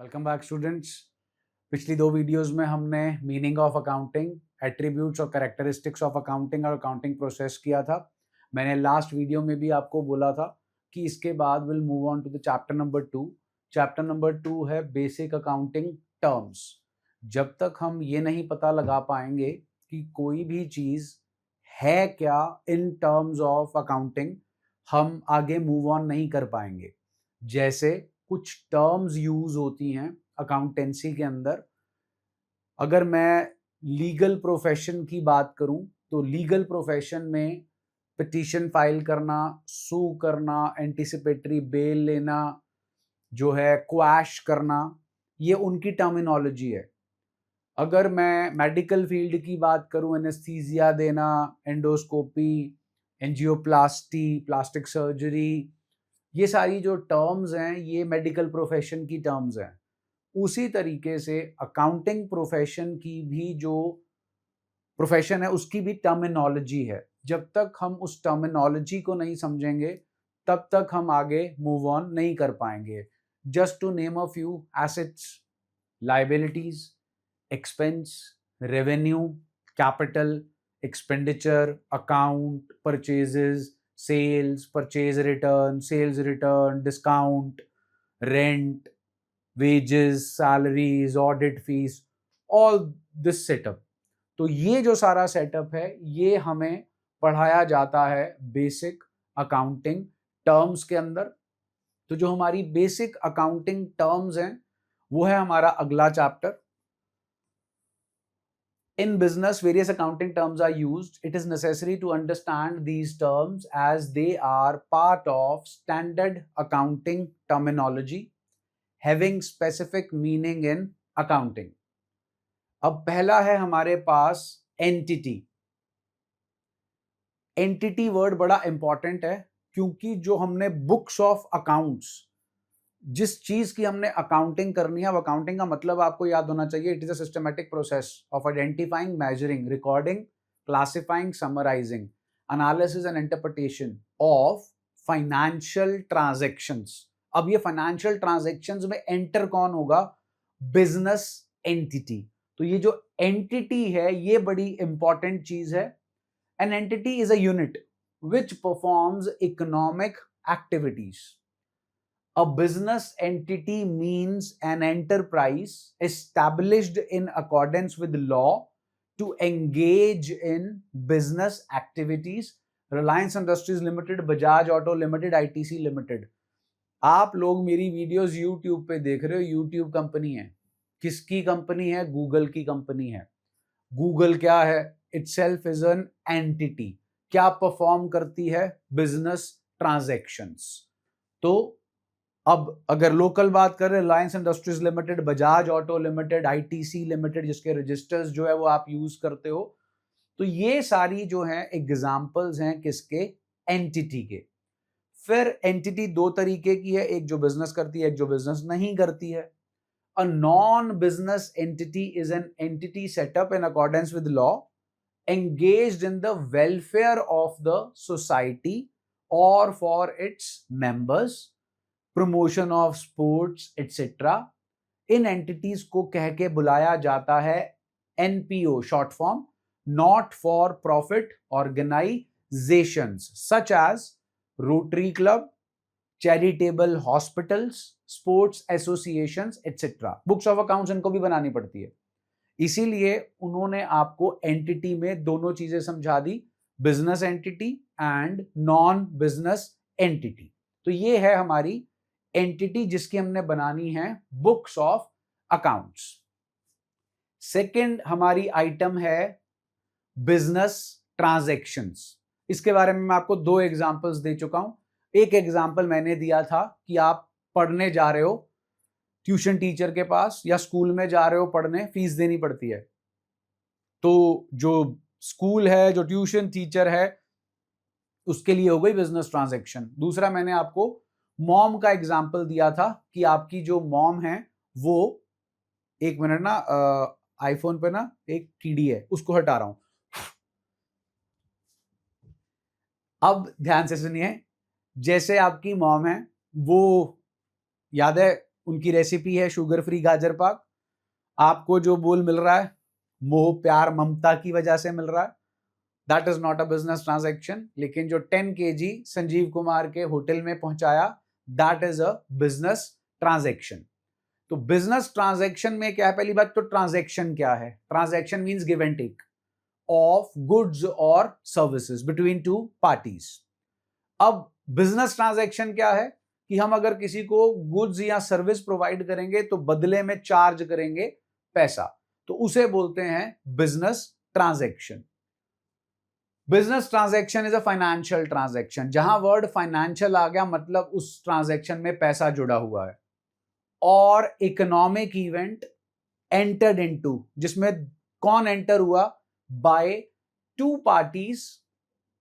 Welcome back students. पिछली दो videos में हमने मीनिंग ऑफ अकाउंटिंग, एट्रीब्यूट्स और कैरेक्टरिस्टिक्स ऑफ अकाउंटिंग और अकाउंटिंग प्रोसेस किया था। मैंने लास्ट वीडियो में भी आपको बोला था कि इसके बाद will move on to the chapter number 2। Chapter number 2 है बेसिक अकाउंटिंग टर्म्स। जब तक हम ये नहीं पता लगा पाएंगे कि कोई भी चीज़ है क्या इन टर्म्स ऑफ अकाउंटिंग, हम आगे मूव ऑन नहीं कर पाएंगे। जैसे कुछ टर्म्स यूज होती हैं अकाउंटेंसी के अंदर। अगर मैं लीगल प्रोफेशन की बात करूं तो लीगल प्रोफेशन में पिटीशन फाइल करना, सू करना, एंटिसिपेटरी बेल लेना, जो है क्वैश करना, ये उनकी टर्मिनोलॉजी है। अगर मैं मेडिकल फील्ड की बात करूं, एनेस्थीसिया देना, एंडोस्कोपी, एंजियोप्लास्टी, प्लास्टिक सर्जरी, ये सारी जो टर्म्स हैं ये मेडिकल प्रोफेशन की टर्म्स हैं। उसी तरीके से अकाउंटिंग प्रोफेशन की भी जो प्रोफेशन है उसकी भी टर्मिनोलॉजी है। जब तक हम उस टर्मिनोलॉजी को नहीं समझेंगे तब तक हम आगे मूव ऑन नहीं कर पाएंगे। Just to name a few: assets, liabilities, expense, revenue, capital, expenditure, account, purchases, sales, purchase return, sales return, discount, rent, wages, salaries, audit fees, all this setup. तो ये जो सारा सेटअप है ये हमें पढ़ाया जाता है बेसिक अकाउंटिंग टर्म्स के अंदर। तो जो हमारी बेसिक अकाउंटिंग टर्म्स हैं वो है हमारा अगला chapter. In business, various accounting terms are used. It is necessary to understand these terms as they are part of standard accounting terminology having specific meaning in accounting. अब पहला है हमारे पास entity. Entity word बड़ा important है क्योंकि जो हमने books of accounts, जिस चीज की हमने अकाउंटिंग करनी है, अकाउंटिंग का मतलब आपको याद होना चाहिए, it is a systematic process of identifying, measuring, recording, classifying, summarising, analysis and interpretation of financial transactions. अब ये फाइनेंशियल ट्रांजैक्शंस में एंटर कौन होगा? Business entity. तो ये जो एंटिटी है ये बड़ी इंपॉर्टेंट चीज है। An entity is a unit which performs economic activities. A business entity means an enterprise established in accordance with law to engage in business activities. Reliance Industries Limited, Bajaj Auto Limited, ITC Limited. आप लोग मेरी videos YouTube पे देख रहे हो, YouTube company है। किसकी company है? गूगल की कंपनी है। गूगल क्या है? Itself is an entity. क्या परफॉर्म करती है? Business transactions. तो अब अगर लोकल बात करें, Reliance industries limited, Bajaj auto limited, ITC limited, जिसके रजिस्टर्स जो है वो आप यूज करते हो, तो ये सारी जो है एग्जांपल्स हैं किसके? एंटिटी के। फिर एंटिटी दो तरीके की है, एक जो बिजनेस करती है, एक जो बिजनेस नहीं करती है। A non-business entity is an entity set up in accordance with law, engaged in the welfare of the society or for its members, promotion of sports, etc. इन एंटिटीज को कह के बुलाया जाता है NPO, short form, not for profit organisations, such as Rotary club, charitable hospitals, sports associations, etcetera. Books of accounts इनको भी बनानी पड़ती है, इसीलिए उन्होंने आपको एंटिटी में दोनों चीजें समझा दी, business entity and non business entity. तो ये है हमारी एंटिटी जिसकी हमने बनानी है बुक्स ऑफ अकाउंट्स। सेकंड हमारी आइटम है बिजनेस ट्रांजैक्शंस। इसके बारे में मैं आपको दो एग्जांपल्स दे चुका हूं। एक एग्जाम्पल मैंने दिया था कि आप पढ़ने जा रहे हो ट्यूशन टीचर के पास, या स्कूल में जा रहे हो पढ़ने, फीस देनी पड़ती है। तो जो स्कूल है, जो ट्यूशन टीचर है, उसके लिए हो गई बिजनेस ट्रांजैक्शन। दूसरा मैंने आपको मॉम का एग्जाम्पल दिया था कि आपकी जो मॉम है वो, एक मिनट ना, आईफोन पे ना एक कीड़ी है, उसको हटा रहा हूं। अब ध्यान से सुनिए, जैसे आपकी मॉम है, वो याद है उनकी रेसिपी है शुगर फ्री गाजर पाक। आपको जो बोल मिल रहा है मोह प्यार ममता की वजह से मिल रहा है, that is not a business transaction. लेकिन जो 10 kg संजीव कुमार के होटल में पहुंचाया, that is a business transaction. तो बिजनेस ट्रांजैक्शन में क्या है, पहली बात तो ट्रांजैक्शन क्या है? Transaction means give and take of goods और सर्विसेज बिटवीन टू पार्टीज। अब बिजनेस ट्रांजैक्शन क्या है कि हम अगर किसी को गुड्स या सर्विस प्रोवाइड करेंगे तो बदले में चार्ज करेंगे पैसा, तो उसे बोलते हैं business transaction. Business transaction is a financial transaction. जहां वर्ड फाइनेंशियल आ गया मतलब उस ट्रांजैक्शन में पैसा जुड़ा हुआ है। और इकोनॉमिक इवेंट एंटर्ड इनटू, जिसमें कौन एंटर हुआ? बाय टू पार्टीज,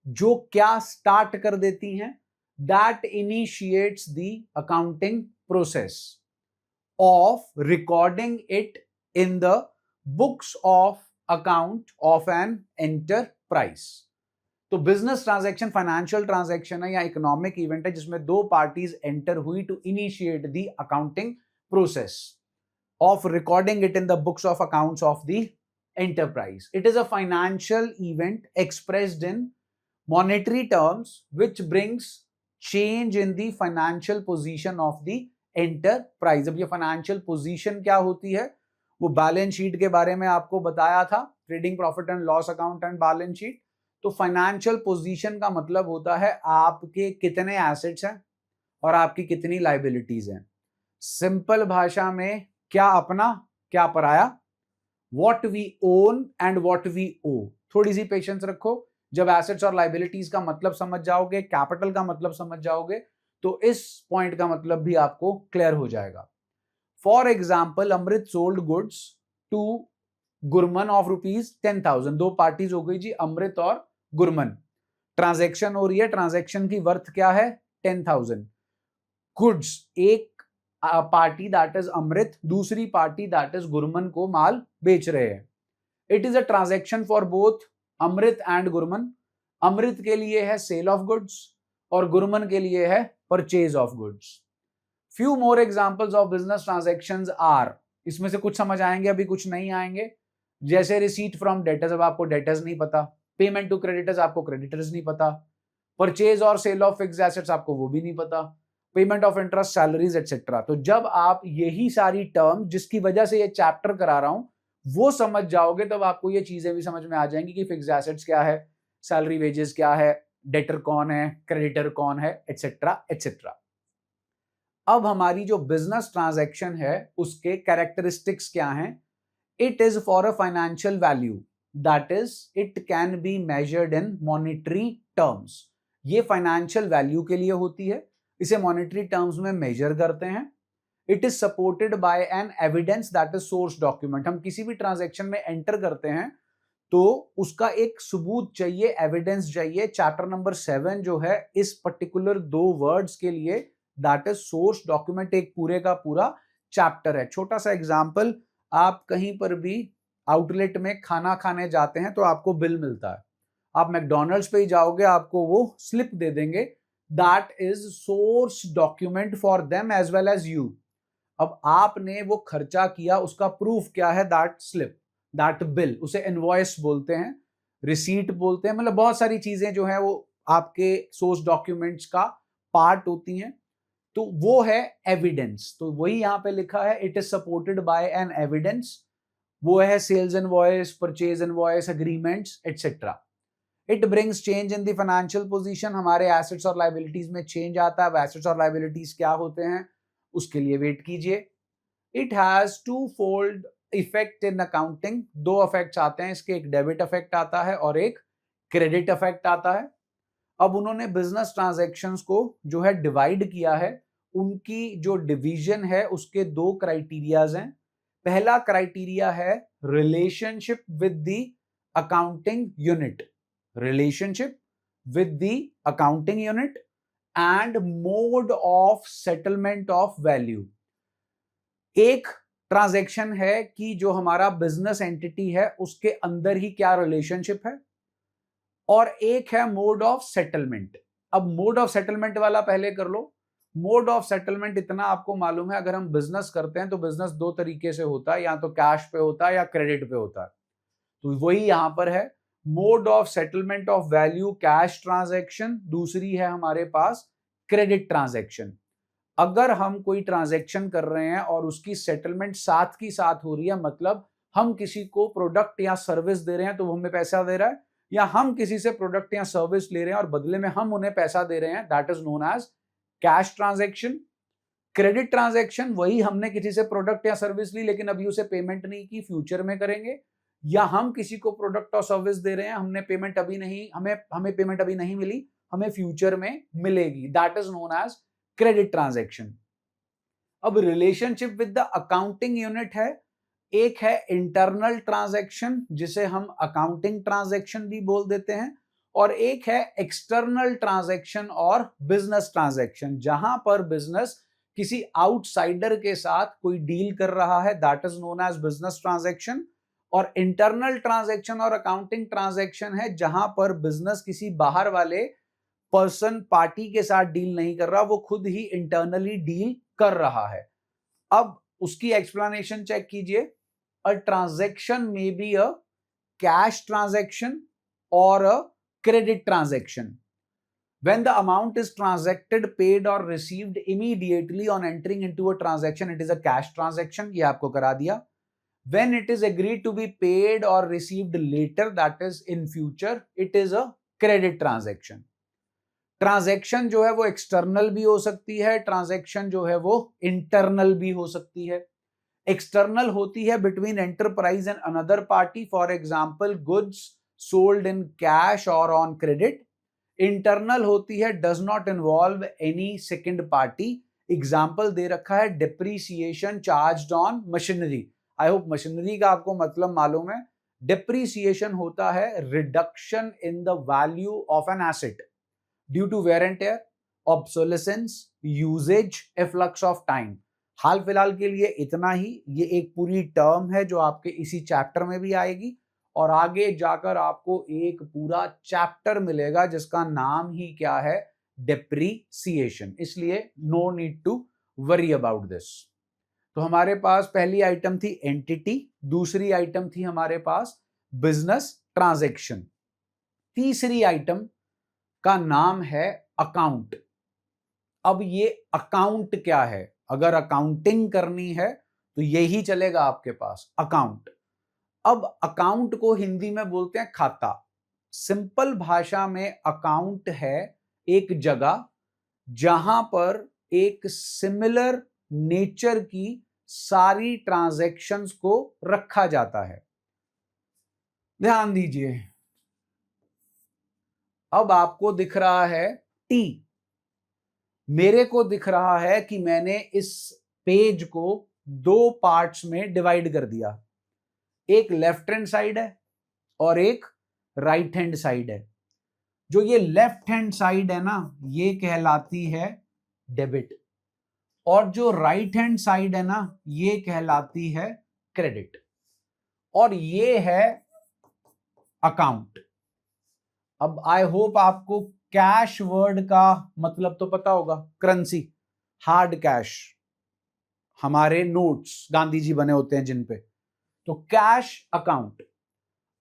जो क्या स्टार्ट कर देती हैं? That initiates the accounting process of recording it in the books of account of an enterprise. तो बिजनेस ट्रांजैक्शन फाइनेंशियल ट्रांजैक्शन है या इकोनॉमिक इवेंट है जिसमें दो पार्टीज एंटर हुई to initiate the accounting process of recording it in the books of accounts of the enterprise. It is a financial event expressed in monetary terms which brings change in the financial position of the enterprise. अब ये financial position क्या होती है वो balance sheet के बारे में आपको बताया था, trading profit and loss account and balance sheet. तो फाइनेंशियल पोजीशन का मतलब होता है आपके कितने एसेट्स हैं और आपकी कितनी लाइबिलिटीज हैं। सिंपल भाषा में क्या अपना क्या पराया, what we own and what we owe. थोड़ी सी पेशेंस रखो, जब एसेट्स और लाइबिलिटीज का मतलब समझ जाओगे, कैपिटल का मतलब समझ जाओगे, तो इस पॉइंट का मतलब भी आपको क्लियर हो जाएगा। For example, Amrit sold goods to Gurman of ₹10,000। दो पार्टीज हो गई जी, अमृत और गुरमन। ट्रांजैक्शन हो रही है, ट्रांजैक्शन की वर्थ क्या है? 10,000। गुड्स, एक पार्टी दैट इज अमृत, दूसरी पार्टी दैट इज गुरमन को माल बेच रहे हैं। It is a transaction for both Amrit and Gurman. Amrit के लिए है सेल ऑफ गुड्स और गुरमन के लिए है purchase of goods. Few more examples of business transactions are, इसमें से कुछ समझ आएंगे, अभी कुछ नहीं आएंगे। जैसे रिसीट फ्रॉम डेटर्स, अब आपको डेटर्स नहीं पता। पेमेंट टू क्रेडिटर्स, आपको क्रेडिटर्स नहीं पता। परचेज और सेल ऑफ फिक्स्ड एसेट्स, आपको वो भी नहीं पता। Payment of interest, salaries etcetera. तो जब आप यही सारी टर्म जिसकी वजह से ये चैप्टर करा रहा हूं वो समझ जाओगे, तब आपको ये चीजें भी समझ में आ जाएंगी कि फिक्स्ड एसेट्स क्या है, सैलरी वेजेस क्या है, डेटर कौन है, क्रेडिटर कौन है, एटसेट्रा एटसेट्रा। अब हमारी जो बिजनेस ट्रांजैक्शन है उसके कैरेक्टरिस्टिक्स क्या हैं? It is for a financial value, that is it can be measured in monetary terms. ये फाइनेंशियल वैल्यू के लिए होती है, इसे मॉनेटरी टर्म्स में मेजर करते हैं। It is supported by an evidence that is source document. हम किसी भी ट्रांजैक्शन में एंटर करते हैं तो उसका एक सबूत चाहिए, एविडेंस चाहिए। चैप्टर नंबर 7 जो है इस पर्टिकुलर दो वर्ड्स के लिए, दैट इज सोर्स डॉक्यूमेंट, एक पूरे का पूरा चैप्टर है। छोटा सा एग्जांपल, आप कहीं पर भी आउटलेट में खाना खाने जाते हैं तो आपको बिल मिलता है। आप मैकडॉनल्ड्स पे ही जाओगे, आपको वो स्लिप दे देंगे, that is source document for them as well as you। अब आपने वो खर्चा किया, उसका प्रूफ क्या है? that slip, that bill, उसे इनवॉइस बोलते हैं, रिसीट बोलते हैं। मतलब बहुत सारी चीजें जो है वो आपके सोर्स डॉक्यूमेंट्स का पार्ट होती हैं। तो वो है एविडेंस। तो वही यहां पे लिखा है, it is supported by an evidence. वो है sales invoice, purchase invoice, agreements etcetera. It brings change in the financial position. हमारे एसेट्स और लाइबिलिटीज में चेंज आता है। अब एसेट्स और लाइबिलिटीज क्या होते हैं उसके लिए वेट कीजिए। It has two fold effect in accounting. दो इफेक्ट्स आते हैं इसके, एक डेबिट इफेक्ट आता है और एक क्रेडिट इफेक्ट आता है। अब उन्होंने बिजनेस ट्रांजैक्शंस को जो है डिवाइड किया है, उनकी जो डिवीजन है उसके दो क्राइटेरियाज हैं। पहला क्राइटेरिया है relationship with the accounting unit, relationship with the accounting unit and mode of settlement of value। एक ट्रांजैक्शन है कि जो हमारा बिजनेस एंटिटी है उसके अंदर ही क्या रिलेशनशिप है, और एक है मोड ऑफ सेटलमेंट। अब मोड ऑफ सेटलमेंट वाला पहले कर लो। मोड ऑफ सेटलमेंट इतना आपको मालूम है, अगर हम बिजनेस करते हैं तो बिजनेस दो तरीके से होता है, या तो कैश पे होता है या क्रेडिट पे होता है। तो वही यहां पर है, mode of settlement of value cash transaction, दूसरी है हमारे पास क्रेडिट ट्रांजैक्शन। अगर हम कोई ट्रांजैक्शन कर रहे हैं और उसकी सेटलमेंट साथ की साथ हो रही है, मतलब हम किसी को प्रोडक्ट या सर्विस दे रहे हैं तो वो हमें पैसा दे रहा है, या हम किसी से प्रोडक्ट या सर्विस ले रहे हैं और बदले में हम उन्हें पैसा दे रहे हैं, that is known as cash transaction. Credit transaction, वही हमने किसी से प्रोडक्ट या सर्विस ली लेकिन अभी उसे पेमेंट नहीं की, फ्यूचर में करेंगे, या हम किसी को प्रोडक्ट और सर्विस दे रहे हैं, हमने पेमेंट अभी नहीं, हमें पेमेंट अभी नहीं मिली, हमें फ्यूचर में मिलेगी, that is known as credit transaction. अब relationship with the accounting unit है, एक है इंटरनल ट्रांजैक्शन जिसे हम अकाउंटिंग ट्रांजैक्शन भी बोल देते हैं, और एक है एक्सटर्नल ट्रांजैक्शन और बिजनेस ट्रांजैक्शन, जहां पर बिजनेस किसी आउटसाइडर के साथ कोई डील कर रहा है, that is known as business transaction. और इंटरनल ट्रांजैक्शन और अकाउंटिंग ट्रांजैक्शन है जहां पर बिजनेस किसी बाहर वाले पर्सन पार्टी के साथ डील नहीं कर रहा, वो खुद ही इंटरनली डील कर रहा है। अब उसकी एक्सप्लेनेशन चेक कीजिए। A transaction may be a cash transaction और a credit transaction when the amount is transacted, paid or received immediately on entering into a transaction, it is a cash transaction, ये आपको करा दिया। when it is agreed to be paid or received later, that is in future, it is a credit transaction। Transaction जो है वो external भी हो सकती है, ट्रांजैक्शन जो है वो इंटरनल भी हो सकती है। एक्सटर्नल होती है between enterprise and another party, for example goods sold in cash और ऑन क्रेडिट। इंटरनल होती है does not involve any second party, example दे रखा है depreciation charged on machinery. I hope machinery का आपको मतलब मालूम है। डिप्रीसिएशन होता है reduction in the value of an asset due to wear and tear, obsolescence, usage, efflux of time. हाल फिलहाल के लिए इतना ही, ये एक पूरी टर्म है जो आपके इसी चैप्टर में भी आएगी, और आगे जाकर आपको एक पूरा चैप्टर मिलेगा जिसका नाम ही क्या है, डेप्रीसिएशन। इसलिए no need to worry about this. तो हमारे पास पहली आइटम थी एंटिटी, दूसरी आइटम थी हमारे पास बिजनेस ट्रांजैक्शन, तीसरी आइटम का नाम है अकाउंट। अब ये अकाउंट क्या है, अगर अकाउंटिंग करनी है तो यही चलेगा आपके पास, अकाउंट। अब अकाउंट को हिंदी में बोलते हैं खाता। सिंपल भाषा में अकाउंट है एक जगह जहां पर एक सिमिलर नेचर की सारी ट्रांजैक्शंस को रखा जाता है। ध्यान दीजिए, अब आपको दिख रहा है टी, मेरे को दिख रहा है कि मैंने इस पेज को दो पार्ट्स में डिवाइड कर दिया, एक लेफ्ट हैंड साइड है और एक राइट हैंड साइड है। जो ये लेफ्ट हैंड साइड है ना, ये कहलाती है डेबिट, और जो राइट हैंड साइड है ना, ये कहलाती है क्रेडिट, और ये है अकाउंट। अब आई होप आपको कैश वर्ड का मतलब तो पता होगा, करेंसी, हार्ड कैश, हमारे नोट्स गांधी जी बने होते हैं जिन पे, तो कैश अकाउंट।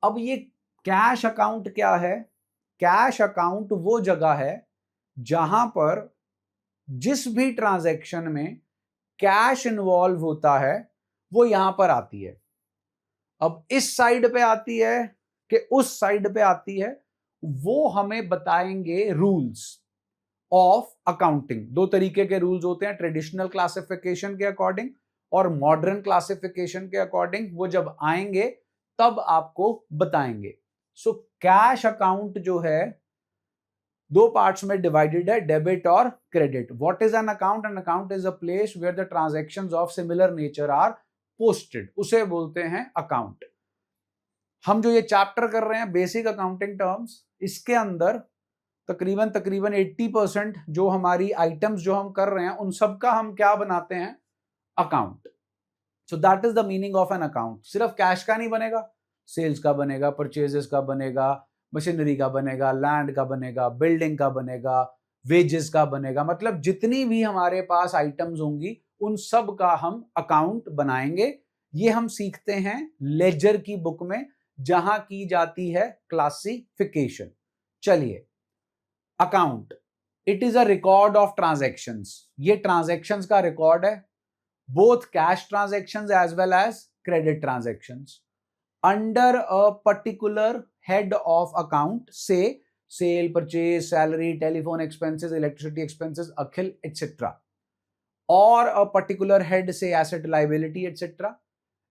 अब ये कैश अकाउंट क्या है, कैश अकाउंट वो जगह है जहां पर जिस भी ट्रांजैक्शन में कैश इन्वॉल्व होता है वो यहां पर आती है। अब इस साइड पे आती है कि उस साइड पे आती है, वो हमें बताएंगे रूल्स ऑफ अकाउंटिंग। दो तरीके के रूल्स होते हैं, ट्रेडिशनल क्लासिफिकेशन के अकॉर्डिंग और मॉडर्न क्लासिफिकेशन के अकॉर्डिंग, वो जब आएंगे तब आपको बताएंगे। सो कैश अकाउंट जो है दो पार्ट्स में डिवाइडेड है, डेबिट और credit. What is an account? An account is a place where the transactions of similar nature are posted, उसे बोलते हैं अकाउंट। हम जो ये चैप्टर कर रहे हैं बेसिक अकाउंटिंग टर्म्स, इसके अंदर तकरीबन 80% जो हमारी आइटम्स जो हम कर रहे हैं उन सब का हम क्या बनाते हैं, account. So that is the meaning of an account. सिर्फ कैश का नहीं बनेगा, सेल्स का बनेगा, परचेजेस का बनेगा, मशीनरी का बनेगा, लैंड का बनेगा, बिल्डिंग का बनेगा, वेजेस का बनेगा। मतलब जितनी भी हमारे पास आइटम्स होंगी उन सब का हम अकाउंट बनाएंगे। ये हम सीखते हैं लेजर की बुक में, जहां की जाती है क्लासिफिकेशन। चलिए, account, it is a record of transactions. ये ट्रांजैक्शंस का रिकॉर्ड है, both cash transactions as well as credit transactions under a particular head of account, say sale, purchase, salary, telephone expenses, electricity expenses, अखिल etcetera, or a particular head, say asset, liability, etc.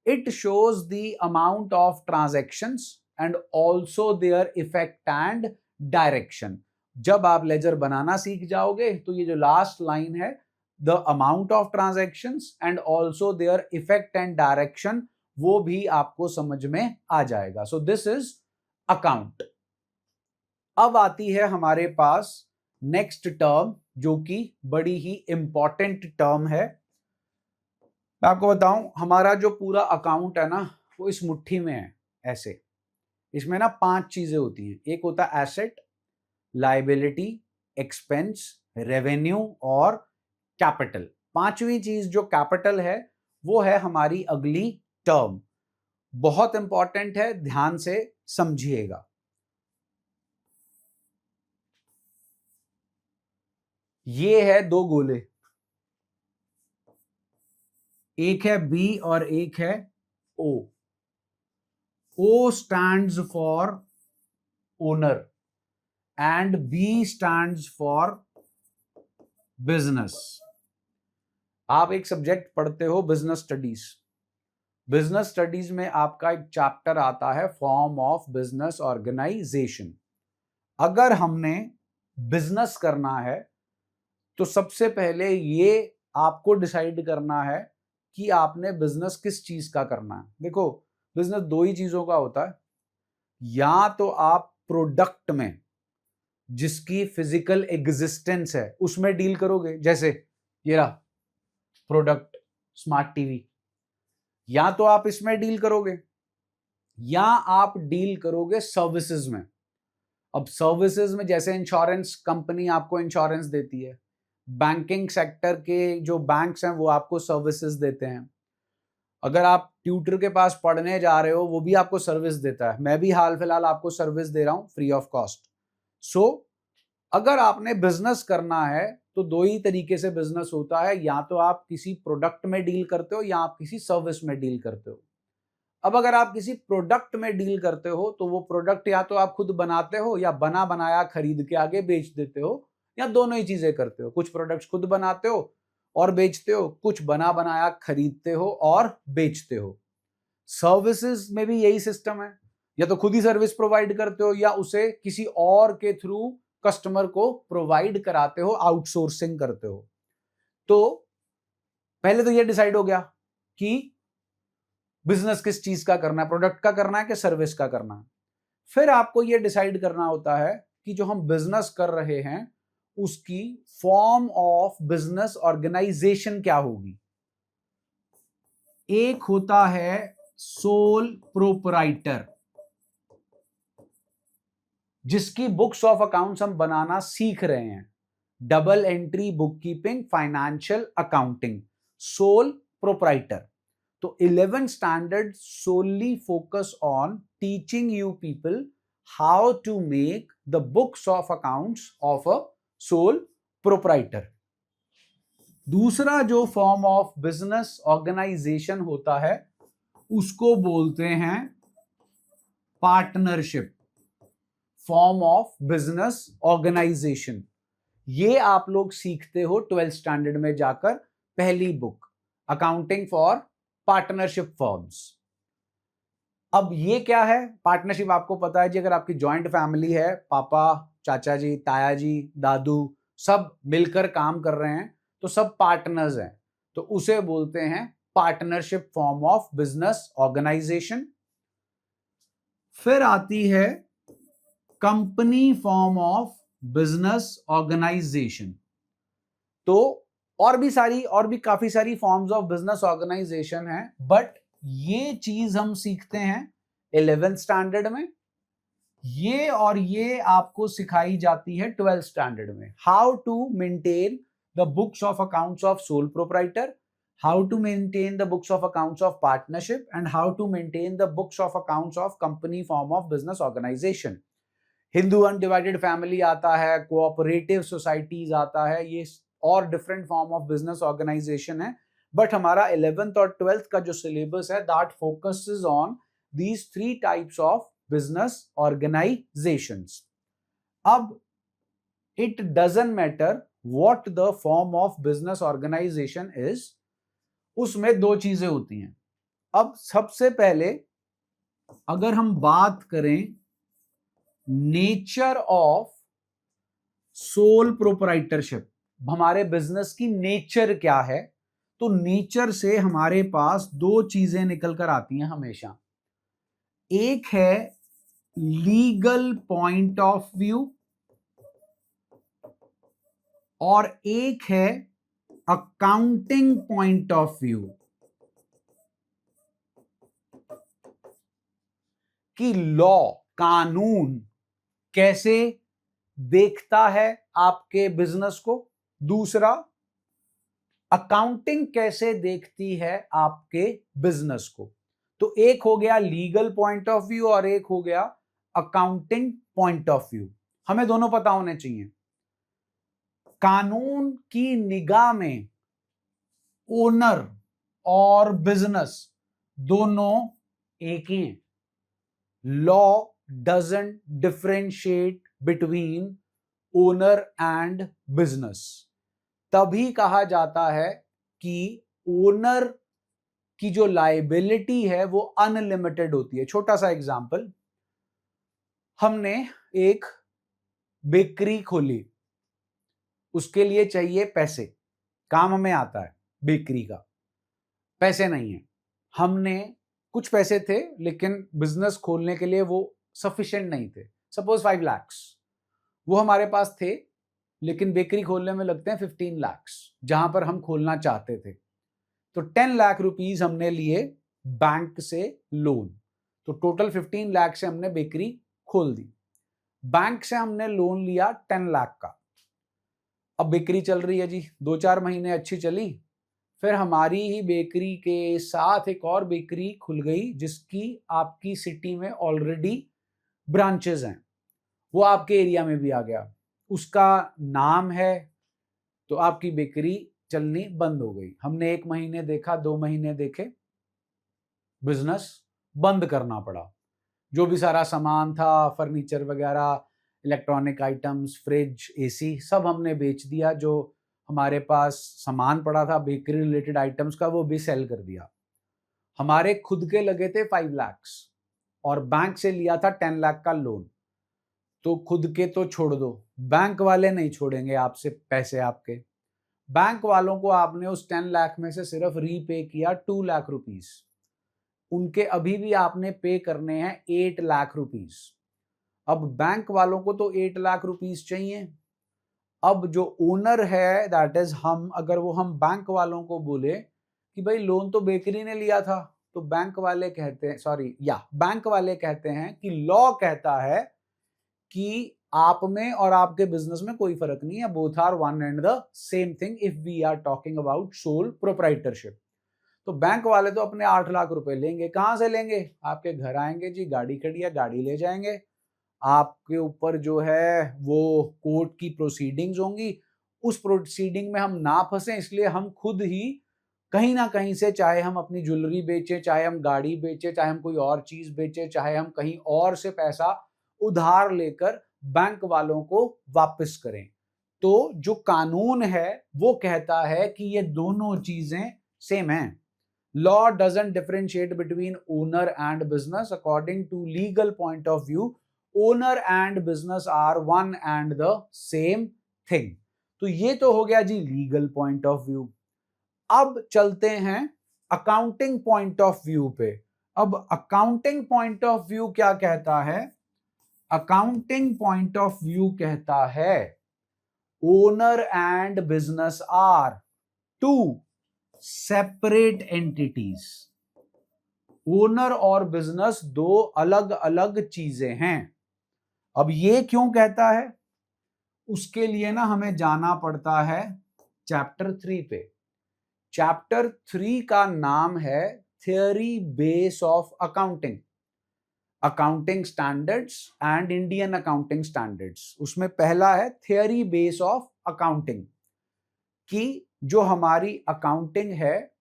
It shows the amount of transactions and also their effect and direction. जब आप laser बनाना सीख जाओगे तो ये जो last line है, the amount of transactions and also their effect and direction, वो भी आपको समझ में आ जाएगा। So this is account. अब आती है हमारे पास नेक्स्ट टर्म, जो कि बड़ी ही इंपॉर्टेंट टर्म है। मैं आपको बताऊं, हमारा जो पूरा अकाउंट है ना, वो इस मुट्ठी में है ऐसे। इसमें ना 5 चीजें होती हैं। एक होता है एसेट, लायबिलिटी, एक्सपेंस, रेवेन्यू और कैपिटल। 5वीं चीज जो कैपिटल है, वो है हमारी अगली टर्म। बहुत इंपॉर्टेंट है, ध्यान से समझिएगा। ये है 2 गोले, एक है बी और एक है ओ। O stands for owner and B stands for business. आप एक सब्जेक्ट पढ़ते हो बिजनेस स्टडीज। बिजनेस स्टडीज में आपका एक चैप्टर आता है फॉर्म ऑफ बिजनेस ऑर्गेनाइजेशन। अगर हमने बिजनेस करना है तो सबसे पहले ये आपको डिसाइड करना है कि आपने बिजनेस किस चीज का करना है। देखो, बिजनेस 2 ही चीजों का होता है, या तो आप प्रोडक्ट में जिसकी फिजिकल एग्जिस्टेंस है उसमें डील करोगे, जैसे ये रहा प्रोडक्ट स्मार्ट टीवी, या तो आप इसमें डील करोगे, या आप डील करोगे सर्विसेज में। अब सर्विसेज में जैसे इंश्योरेंस कंपनी आपको इंश्योरेंस देती है, बैंकिंग सेक्टर के जो बैंक्स हैं वो आपको सर्विसेज देते हैं, अगर आप ट्यूटर के पास पढ़ने जा रहे हो वो भी आपको सर्विस देता है। मैं भी हाल फिलहाल आपको सर्विस दे रहा हूं फ्री ऑफ कॉस्ट। सो अगर आपने बिजनेस करना है तो 2 ही तरीके से बिजनेस होता है, या तो आप किसी प्रोडक्ट में डील करते हो या आप किसी सर्विस में डील करते हो। अब अगर आप किसी प्रोडक्ट में डील करते हो तो वो प्रोडक्ट या तो आप खुद बनाते हो या बना बनाया खरीद के आगे बेच देते हो, या दोनों ही चीजें करते हो। कुछ प्रोडक्ट्स खुद बनाते हो और बेचते हो, कुछ बना बनाया खरीदते हो और बेचते हो। सर्विसेज में भी यही सिस्टम है, या तो खुद ही सर्विस प्रोवाइड करते हो या उसे किसी और के थ्रू कस्टमर को प्रोवाइड कराते हो, आउटसोर्सिंग करते हो। तो पहले तो ये डिसाइड हो गया कि बिजनेस किस चीज का करना है, प्रोडक्ट का करना है कि सर्विस का करना है। फिर आपको ये डिसाइड करना होता है कि जो हम बिजनेस कर रहे हैं उसकी फॉर्म ऑफ बिजनेस ऑर्गेनाइजेशन क्या होगी। एक होता है सोल प्रोपराइटर, जिसकी बुक्स ऑफ अकाउंट्स हम बनाना सीख रहे हैं, double entry book keeping, financial accounting, sole proprietor. तो 11th standard solely focus on teaching you people how to make the books of accounts of a sole proprietor. दूसरा जो form of business organisation होता है उसको बोलते हैं partnership, form of business organisation. ये आप लोग सीखते हो 12th स्टैंडर्ड में जाकर, पहली book accounting for partnership firms. अब ये क्या है पार्टनरशिप, आपको पता है जी, अगर आपकी जॉइंट फैमिली है, पापा, चाचा जी, ताया जी, दादू सब मिलकर काम कर रहे हैं तो सब पार्टनर्स हैं, तो उसे बोलते हैं partnership form of business organisation. फिर आती है company form of business organisation. तो और भी काफी सारी फॉर्म्स ऑफ बिजनेस ऑर्गेनाइजेशन है, बट ये चीज हम सीखते हैं 11th स्टैंडर्ड में। ये और ये आपको सिखाई जाती है 12th स्टैंडर्ड में। How to maintain the books of accounts of sole proprietor, how to maintain the books of accounts of partnership, and how to maintain the books of accounts of company form of business organization. Hindu undivided family आता है, cooperative societies आता है, ये और different form of business organisation है। But हमारा 11th और 12th का जो सिलेबस है that focuses on these 3 types of business organizations. अब it doesn't matter what the form of business organization is, उसमें 2 चीजें होती हैं। अब सबसे पहले अगर हम बात करें नेचर ऑफ सोल प्रोप्राइटरशिप, हमारे बिजनेस की नेचर क्या है, तो नेचर से हमारे पास 2 चीजें निकल कर आती हैं हमेशा। एक है लीगल पॉइंट ऑफ व्यू और एक है अकाउंटिंग पॉइंट ऑफ व्यू, कि लॉ कानून कैसे देखता है आपके बिजनेस को, दूसरा अकाउंटिंग कैसे देखती है आपके बिजनेस को। तो एक हो गया लीगल पॉइंट ऑफ व्यू और एक हो गया अकाउंटिंग पॉइंट ऑफ व्यू। हमें दोनों पता होने चाहिए। कानून की निगाह में ओनर और बिजनेस दोनों एक ही हैं। Law doesn't differentiate between owner and business. तभी कहा जाता है कि ओनर की जो लायबिलिटी है वो अनलिमिटेड होती है। छोटा सा एग्जांपल, हमने एक बेकरी खोली, उसके लिए चाहिए पैसे, काम हमें आता है बेकरी का, पैसे नहीं है। हमने कुछ पैसे थे लेकिन बिजनेस खोलने के लिए वो सफिशिएंट नहीं थे। सपोज 5 लाख वो हमारे पास थे, लेकिन बेकरी खोलने में लगते हैं 15 लाख जहां पर हम खोलना चाहते थे। तो 10 लाख रुपीस हमने लिए बैंक से लोन, तो टोटल 15 लाख से हमने बेकरी खोल दी। बैंक से हमने लोन लिया 10 लाख का। अब बेकरी चल रही है जी, 2-4 महीने अच्छी चली, फिर हमारी ही बेकरी के साथ एक और बेकरी खुल गई जिसकी आपकी सिटी में ऑलरेडी ब्रांचेस हैं, वो आपके एरिया में भी आ गया, उसका नाम है, तो आपकी बेकरी चलनी बंद हो गई। हमने 1 महीने देखा, 2 महीने देखे, बिजनेस बंद करना पड़ा। जो भी सारा सामान था, फर्नीचर वगैरह, इलेक्ट्रॉनिक आइटम्स, फ्रिज, एसी, सब हमने बेच दिया। जो हमारे पास सामान पड़ा था बेकरी रिलेटेड आइटम्स का, वो भी सेल कर दिया। हमारे खुद के लगे थे 5 लाख और बैंक से लिया था 10 लाख का लोन। तो खुद के तो छोड़ दो, बैंक वाले नहीं छोड़ेंगे आपसे पैसे आपके। बैंक वालों को आपने उस 10 लाख में से सिर्फ रीपे किया 2 लाख रुपीस, उनके अभी भी आपने पे करने हैं 8 लाख रुपीस। अब बैंक वालों को तो 8 लाख रुपीस चाहिए। अब जो ओनर है दैट इज हम, अगर वो हम बैंक वालों को बोले कि भाई लोन तो बेकरी ने लिया था, तो बैंक वाले कहते हैं बैंक वाले कहते हैं कि लॉ कहता है कि आप में और आपके बिजनेस में कोई फर्क नहीं है, both are one and the same thing if we are talking about sole proprietorship. तो बैंक वाले तो अपने 8 लाख रुपए लेंगे। कहां से लेंगे? आपके घर आएंगे जी, गाड़ी खड़ी है, गाड़ी ले जाएंगे, आपके ऊपर जो है वो कोर्ट की प्रोसीडिंग्स होंगी। उस प्रोसीडिंग में हम ना फंसे, इसलिए हम खुद ही कहीं ना कहीं से, चाहे हम अपनी ज्वेलरी बेचे, चाहे हम गाड़ी बेचे, चाहे हम कोई और चीज बेचे, चाहे हम कहीं और से पैसा उधार लेकर बैंक वालों को वापस करें। तो जो कानून है वो कहता है कि ये दोनों चीजें सेम हैं। Law doesn't differentiate between owner and business. According to legal point of view, owner and business are one and the same thing. तो ये तो हो गया जी लीगल पॉइंट ऑफ व्यू। अब चलते हैं अकाउंटिंग पॉइंट ऑफ व्यू पे। अब अकाउंटिंग पॉइंट ऑफ व्यू क्या कहता है? अकाउंटिंग पॉइंट ऑफ व्यू कहता है owner and business are 2 separate entities. Owner और बिजनेस 2 अलग अलग चीजें हैं। अब ये क्यों कहता है, उसके लिए ना हमें जाना पड़ता है चैप्टर 3 पे। चैप्टर 3 का नाम है theory base of accounting, accounting standards and Indian accounting standards. उसमें पहला है थियरी बेस ऑफ अकाउंटिंग, कि जो हमारी अकाउंटिंग है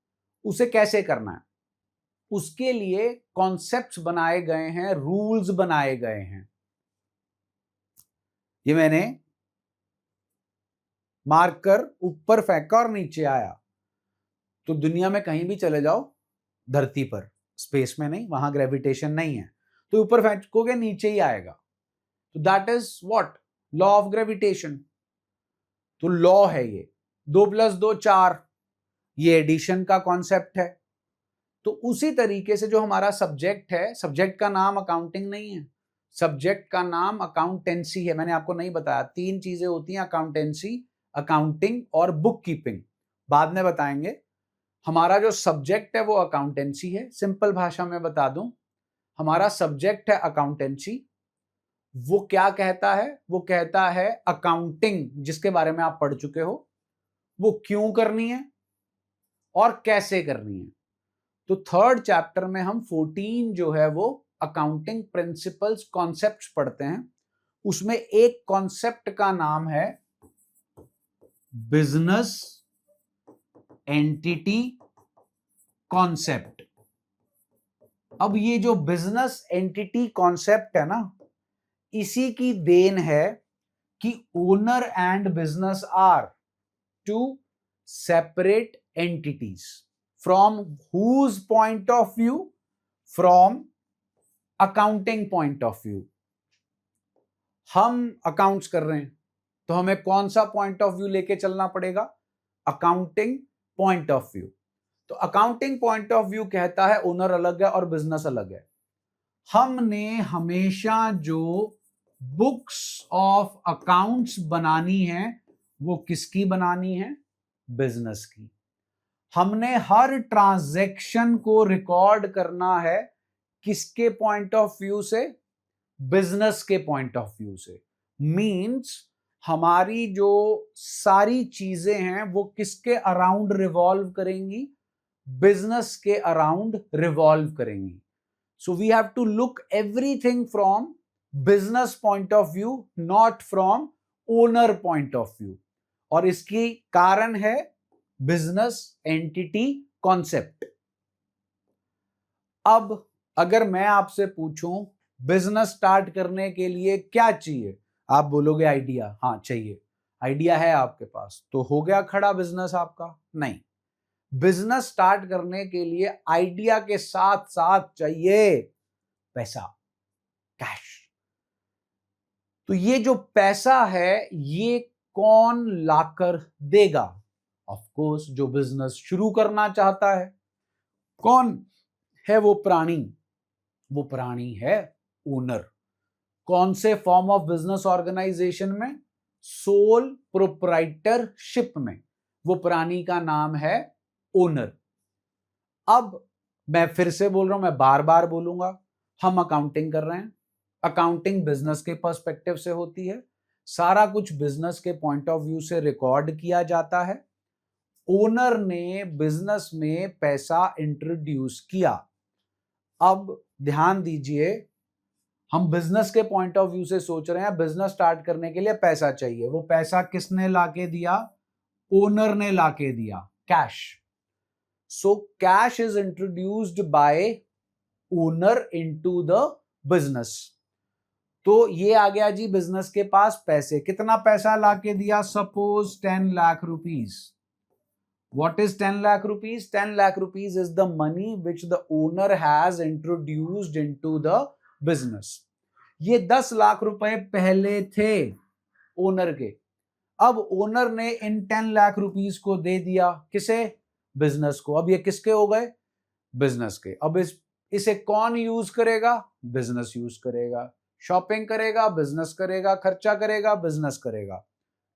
उसे कैसे करना है, उसके लिए कॉन्सेप्ट्स बनाए गए हैं, रूल्स बनाए गए हैं। ये मैंने मार्कर ऊपर फेंका और नीचे आया, तो दुनिया में कहीं भी चले जाओ, धरती पर, स्पेस में नहीं, वहां ग्रेविटेशन नहीं है, तो ऊपर फेंकोगे नीचे ही आएगा। तो that is what, law of gravitation. तो लॉ है ये, 2 + 2 4, ये एडिशन का कॉन्सेप्ट है। तो उसी तरीके से जो हमारा सब्जेक्ट है, सब्जेक्ट का नाम अकाउंटिंग नहीं है, सब्जेक्ट का नाम अकाउंटेंसी है। मैंने आपको नहीं बताया, 3 चीजें होती हैं, अकाउंटेंसी, अकाउंटिंग और बुक कीपिंग, बाद में बताएंगे। हमारा जो सब्जेक्ट है वो अकाउंटेंसी है। सिंपल भाषा में बता दूं, हमारा सब्जेक्ट है अकाउंटेंसी। वो क्या कहता है, वो कहता है अकाउंटिंग, जिसके बारे में आप पढ़ चुके हो, वो क्यों करनी है और कैसे करनी है। तो थर्ड चैप्टर में हम 14 जो है वो अकाउंटिंग प्रिंसिपल्स, कॉन्सेप्ट्स पढ़ते हैं। उसमें एक कॉन्सेप्ट का नाम है बिजनेस एंटिटी कॉन्सेप्ट। अब ये जो बिजनेस एंटिटी कॉन्सेप्ट है ना, इसी की देन है कि owner and business are two separate entities. From whose point of view? From accounting point of view। हम अकाउंट्स कर रहे हैं तो हमें कौन सा पॉइंट ऑफ व्यू लेके चलना पड़ेगा, अकाउंटिंग पॉइंट ऑफ व्यू। तो अकाउंटिंग पॉइंट ऑफ व्यू कहता है ओनर अलग है और बिजनेस अलग है। हमने हमेशा जो बुक्स ऑफ अकाउंट्स बनानी है वो किसकी बनानी है, बिजनेस की। हमने हर ट्रांजैक्शन को रिकॉर्ड करना है किसके पॉइंट ऑफ व्यू से, बिजनेस के पॉइंट ऑफ व्यू से। मींस हमारी जो सारी चीजें हैं वो किसके अराउंड रिवॉल्व करेंगी, बिजनेस के अराउंड रिवॉल्व करेंगी। So we have to look everything from business point of view, not from owner point of view. और इसकी कारण है बिजनेस एंटिटी कॉन्सेप्ट। अब अगर मैं आपसे पूछूं बिजनेस स्टार्ट करने के लिए क्या चाहिए, आप बोलोगे आइडिया। हाँ चाहिए, आइडिया है आपके पास तो हो गया खड़ा बिजनेस आपका। नहीं, बिजनेस स्टार्ट करने के लिए आइडिया के साथ साथ चाहिए पैसा, कैश। तो ये जो पैसा है ये कौन लाकर देगा, ऑफ कोर्स जो बिजनेस शुरू करना चाहता है। कौन है वो प्राणी, वो प्राणी है ओनर। कौन से फॉर्म ऑफ बिजनेस ऑर्गेनाइजेशन में, सोल प्रोप्राइटरशिप में, वो प्राणी का नाम है ओनर। अब मैं फिर से बोल रहा हूं, मैं बार बार बोलूंगा, हम अकाउंटिंग कर रहे हैं, अकाउंटिंग बिजनेस के पर्सपेक्टिव से होती है, सारा कुछ बिजनेस के पॉइंट ऑफ व्यू से रिकॉर्ड किया जाता है। ओनर ने बिजनेस में पैसा इंट्रोड्यूस किया। अब ध्यान दीजिए, हम बिजनेस के पॉइंट ऑफ व्यू से सोच रहे हैं, बिजनेस स्टार्ट करने के लिए पैसा चाहिए। वो पैसा किसने लाके दिया, ओनर ने लाके दिया, cash. So cash is introduced by owner into the business. तो ये आ गया जी बिजनेस के पास पैसे। कितना पैसा लाके दिया, suppose 10 lakh rupees. What is 10 lakh rupees? 10 lakh rupees is the money which the owner has introduced into the business. ये 10 लाख रुपए पहले थे ओनर के। अब ओनर ने इन 10 लाख रुपीस को दे दिया किसे, बिजनेस को। अब ये किसके हो गए, बिजनेस के। अब इसे कौन यूज करेगा, बिजनेस यूज करेगा। शॉपिंग करेगा, बिजनेस करेगा। खर्चा करेगा, बिजनेस करेगा।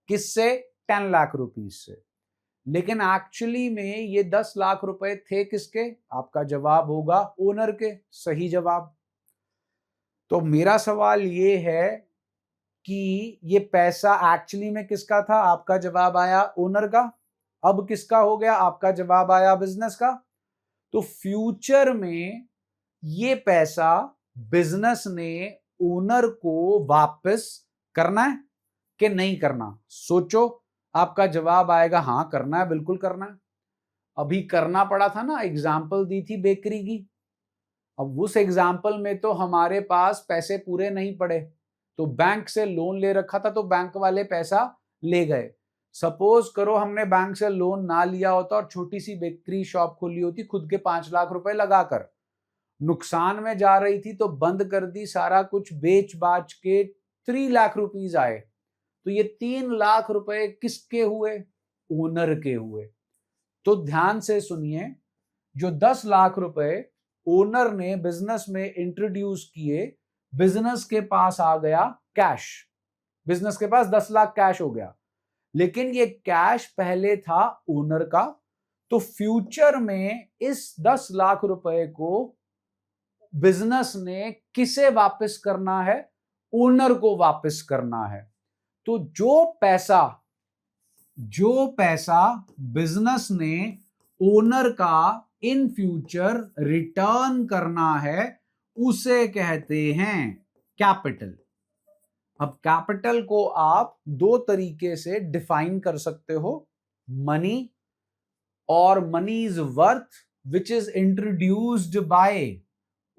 किससे, 10 लाख रुपीस से। लेकिन एक्चुअली में ये 10 लाख रुपए थे किसके, आपका जवाब होगा ओनर के। सही जवाब। तो मेरा सवाल ये है कि ये पैसा एक्चुअली में किसका था, आपका जवाब आया ओनर का। अब किसका हो गया, आपका जवाब आया बिजनेस का। तो फ्यूचर में ये पैसा बिजनेस ने ओनर को वापस करना है कि नहीं करना, सोचो। आपका जवाब आएगा हाँ करना है, बिल्कुल करना है। अभी करना पड़ा था ना, एग्जाम्पल दी थी बेकरी की। अब उस एग्जाम्पल में तो हमारे पास पैसे पूरे नहीं पड़े, तो बैंक से लोन ले रखा था, तो बैंक वाले पैसा ले गए। सपोज करो हमने बैंक से लोन ना लिया होता और छोटी सी बेकरी शॉप खोली होती खुद के 5 लाख रुपए लगाकर, नुकसान में जा रही थी तो बंद कर दी, सारा कुछ बेच बाच के 3 लाख रुपीज आए। तो ये 3 लाख रुपए किसके हुए, ओनर के हुए। तो ध्यान से सुनिए, जो 10 लाख रुपए ओनर ने बिजनेस में इंट्रोड्यूस किए, बिजनेस के पास आ गया कैश, बिजनेस के पास 10 लाख कैश हो गया, लेकिन ये कैश पहले था ओनर का। तो फ्यूचर में इस 10 लाख रुपए को बिजनेस ने किसे वापस करना है, ओनर को वापस करना है। तो जो पैसा बिजनेस ने ओनर का इन फ्यूचर रिटर्न करना है, उसे कहते हैं कैपिटल। अब कैपिटल को आप दो तरीके से डिफाइन कर सकते हो, मनी और money is worth which is introduced by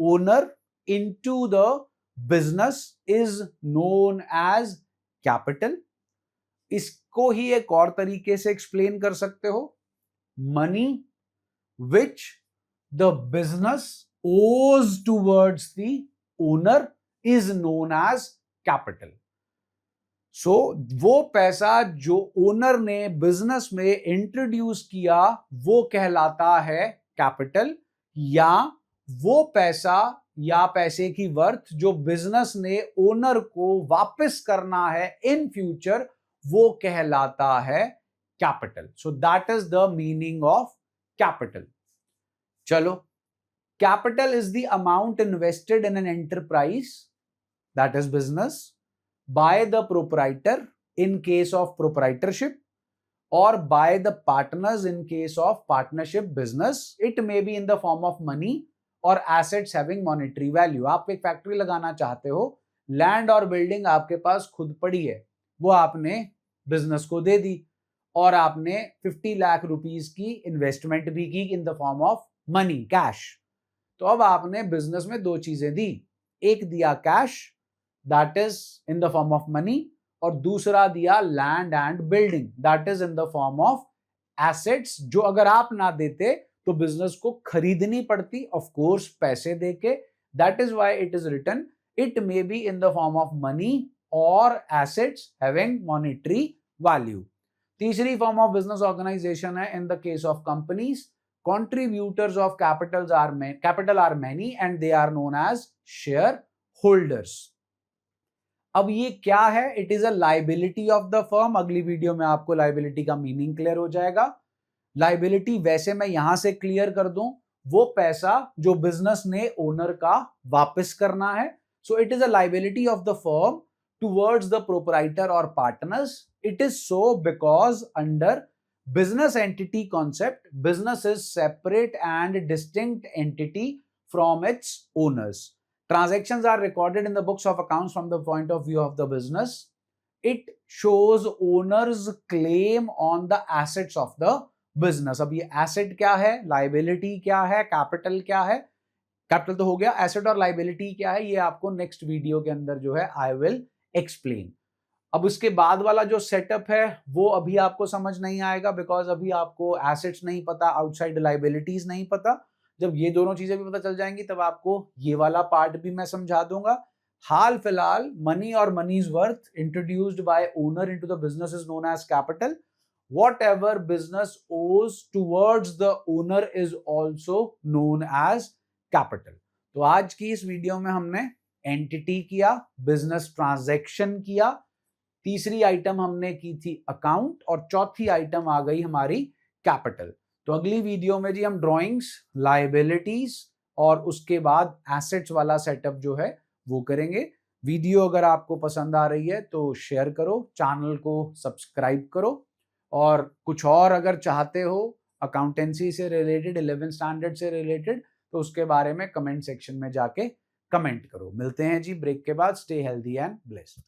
owner into the business is known as capital. इसको ही एक और तरीके से एक्सप्लेन कर सकते हो, money which the business owes towards the owner is known as capital. So वो पैसा जो ओनर ने बिजनेस में इंट्रोड्यूस किया वो कहलाता है कैपिटल, या वो पैसा या पैसे की वर्थ जो बिजनेस ने ओनर को वापस करना है इन फ्यूचर, वो कहलाता है capital. So that is the meaning of capital. चलो, capital is the amount invested in an enterprise, that is business, by the proprietor in case of proprietorship, और by the partners in case of partnership business. It may be in the form of money और assets having monetary value. आप एक factory लगाना चाहते हो, land और building आपके पास खुद पड़ी है, वो आपने बिजनेस को दे दी, और आपने 50 लाख रुपीस की इन्वेस्टमेंट भी की इन the form of money, cash. तो अब आपने बिजनेस में दो चीजें दी, एक दिया cash that is in the form of money, और दूसरा दिया land and building that is in the form of assets, जो अगर आप ना देते तो बिजनेस को खरीदनी पड़ती, ऑफ कोर्स पैसे देके। That is why it is written it may be in the form of money और एसेट्स हैविंग मॉनेटरी वैल्यू। तीसरी फॉर्म ऑफ बिजनेस ऑर्गेनाइजेशन है in the case of companies, contributors of capital are many and they are known as shareholders. अब ये क्या है, it is a liability of the firm. अगली video में आपको liability का मीनिंग क्लियर हो जाएगा। लाइबिलिटी वैसे मैं यहां से क्लियर कर दूं, वो पैसा जो बिजनेस ने ओनर का वापस करना है। So it is a liability of the firm towards the proprietor और partners. It is so because under business entity concept, business is separate and distinct entity from its owners. Transactions are recorded in the books of accounts from the point of view of the business. It shows owner's claim on the assets of the business. अब ये asset क्या है, liability क्या है, capital क्या है? Capital तो हो गया, asset और liability क्या है, ये आपको next video के अंदर जो है I will explain. अब उसके बाद वाला जो सेटअप है वो अभी आपको समझ नहीं आएगा, बिकॉज अभी आपको एसेट्स नहीं पता, आउटसाइड लाइबिलिटीज नहीं पता। जब ये दोनों चीजें भी पता चल जाएंगी तब आपको ये वाला पार्ट भी मैं समझा दूंगा। हाल फिलहाल मनी और money's worth introduced by owner into the business is known as capital. Whatever business owes towards the owner is also known as capital. तो आज की इस वीडियो में हमने एंटिटी किया, बिजनेस ट्रांजैक्शन किया, तीसरी आइटम हमने की थी अकाउंट, और चौथी आइटम आ गई हमारी कैपिटल। तो अगली वीडियो में जी हम ड्राइंग्स, लायबिलिटीज और उसके बाद एसेट्स वाला सेटअप जो है वो करेंगे। वीडियो अगर आपको पसंद आ रही है तो शेयर करो, चैनल को सब्सक्राइब करो, और कुछ और अगर चाहते हो अकाउंटेंसी से रिलेटेड, 11th स्टैंडर्ड से रिलेटेड, तो उसके बारे में कमेंट सेक्शन में जाके कमेंट करो। मिलते हैं जी ब्रेक के बाद। Stay healthy and blessed.